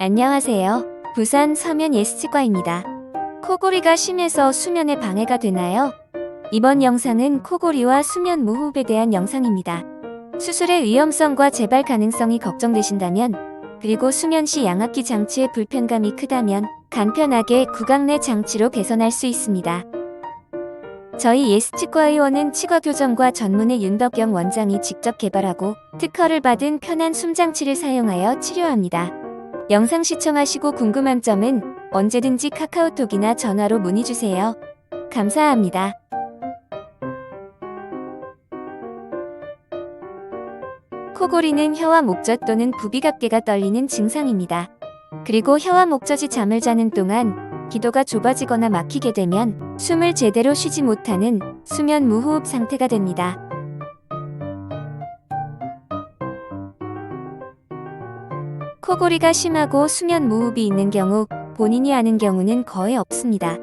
안녕하세요. 부산 서면 예스치과입니다. 코골이가 심해서 수면에 방해가 되나요? 이번 영상은 코골이와 수면 무호흡에 대한 영상입니다. 수술의 위험성과 재발 가능성이 걱정되신다면, 그리고 수면 시 양압기 장치의 불편감이 크다면 간편하게 구강 내 장치로 개선할 수 있습니다. 저희 예스치과 의원은 치과교정과 전문의 윤덕영 원장이 직접 개발하고 특허를 받은 편한 숨장치를 사용하여 치료합니다. 영상 시청하시고 궁금한 점은 언제든지 카카오톡이나 전화로 문의주세요. 감사합니다. 코골이는 혀와 목젖 또는 부비각계가 떨리는 증상입니다. 그리고 혀와 목젖이 잠을 자는 동안 기도가 좁아지거나 막히게 되면 숨을 제대로 쉬지 못하는 수면 무호흡 상태가 됩니다. 코골이가 심하고 수면 무호흡이 있는 경우 본인이 아는 경우는 거의 없습니다.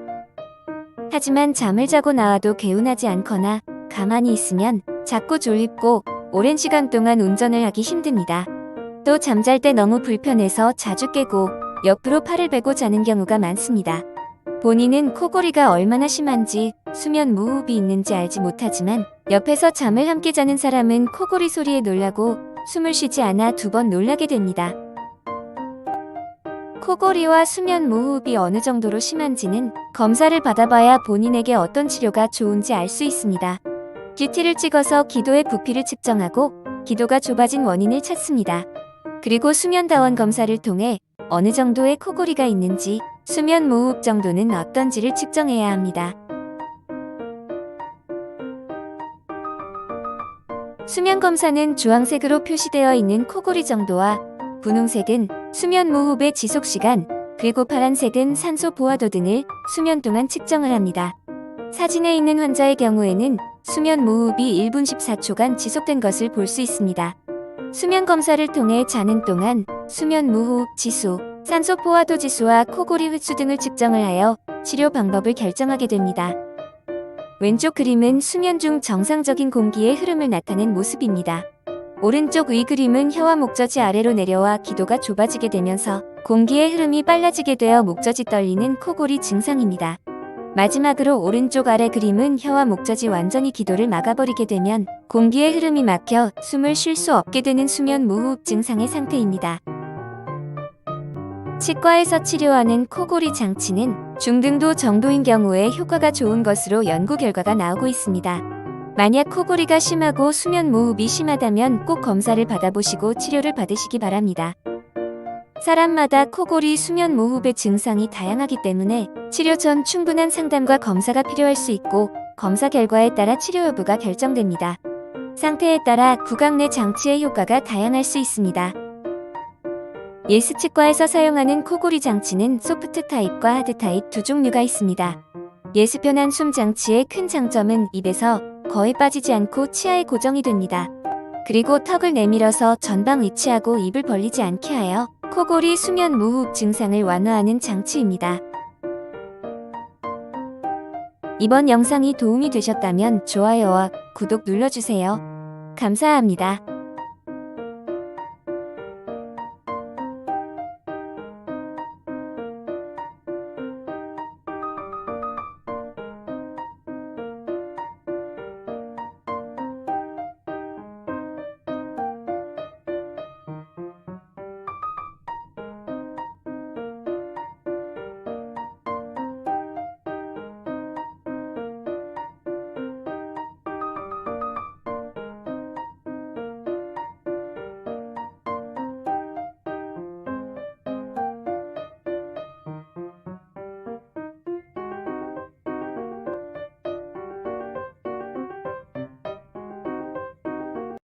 하지만 잠을 자고 나와도 개운하지 않거나 가만히 있으면 자꾸 졸립고 오랜 시간 동안 운전을 하기 힘듭니다. 또 잠잘 때 너무 불편해서 자주 깨고 옆으로 팔을 베고 자는 경우가 많습니다. 본인은 코골이가 얼마나 심한지 수면 무호흡이 있는지 알지 못하지만 옆에서 잠을 함께 자는 사람은 코골이 소리에 놀라고 숨을 쉬지 않아 두 번 놀라게 됩니다. 코골이와 수면 무호흡이 어느 정도로 심한지는 검사를 받아봐야 본인에게 어떤 치료가 좋은지 알 수 있습니다. 뷰티를 찍어서 기도의 부피를 측정하고 기도가 좁아진 원인을 찾습니다. 그리고 수면다원 검사를 통해 어느 정도의 코골이가 있는지, 수면 무호흡 정도는 어떤지를 측정해야 합니다. 수면 검사는 주황색으로 표시되어 있는 코골이 정도와 분홍색은 수면 무호흡의 지속시간, 그리고 파란색은 산소 포화도 등을 수면 동안 측정을 합니다. 사진에 있는 환자의 경우에는 수면 무호흡이 1분 14초간 지속된 것을 볼 수 있습니다. 수면 검사를 통해 자는 동안 수면 무호흡 지수, 산소 포화도 지수와 코골이 횟수 등을 측정을 하여 치료 방법을 결정하게 됩니다. 왼쪽 그림은 수면 중 정상적인 공기의 흐름을 나타낸 모습입니다. 오른쪽 위 그림은 혀와 목젖이 아래로 내려와 기도가 좁아지게 되면서 공기의 흐름이 빨라지게 되어 목젖이 떨리는 코골이 증상입니다. 마지막으로 오른쪽 아래 그림은 혀와 목젖이 완전히 기도를 막아버리게 되면 공기의 흐름이 막혀 숨을 쉴 수 없게 되는 수면 무호흡 증상의 상태입니다. 치과에서 치료하는 코골이 장치는 중등도 정도인 경우에 효과가 좋은 것으로 연구 결과가 나오고 있습니다. 만약 코골이가 심하고 수면 무호흡이 심하다면 꼭 검사를 받아보시고 치료를 받으시기 바랍니다. 사람마다 코골이, 수면 무호흡의 증상이 다양하기 때문에 치료 전 충분한 상담과 검사가 필요할 수 있고, 검사 결과에 따라 치료 여부가 결정됩니다. 상태에 따라 구강 내 장치의 효과가 다양할 수 있습니다. 예스치과에서 사용하는 코골이 장치는 소프트 타입과 하드 타입 두 종류가 있습니다. 예스 편한 숨 장치의 큰 장점은 입에서 거의 빠지지 않고 치아에 고정이 됩니다. 그리고 턱을 내밀어서 전방 위치하고 입을 벌리지 않게 하여 코골이, 수면 무호흡 증상을 완화하는 장치입니다. 이번 영상이 도움이 되셨다면 좋아요와 구독 눌러주세요. 감사합니다.